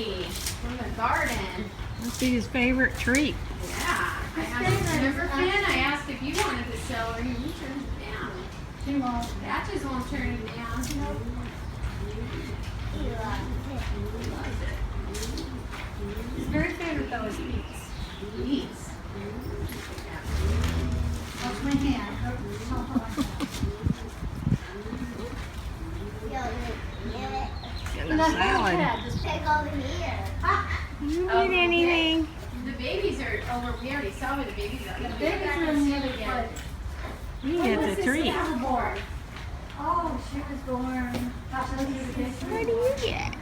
candy from the garden. Must be his favorite treat. Yeah. Remember, Finn? I asked if you wanted the celery and you turned it down. She won't. Patches won't turn it down. Nope. He loves it. His very favorite though is beets. Beets. That's my hand. And And a that's salad. just take over here. You eat Oh, anything? The babies are over. We already saw where the babies are. The babies are in the other foot. He gets a treat. Born? Oh, she was born. Gosh, I looked at the picture. What do you get?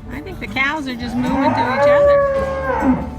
I think the cows are just moving to each other.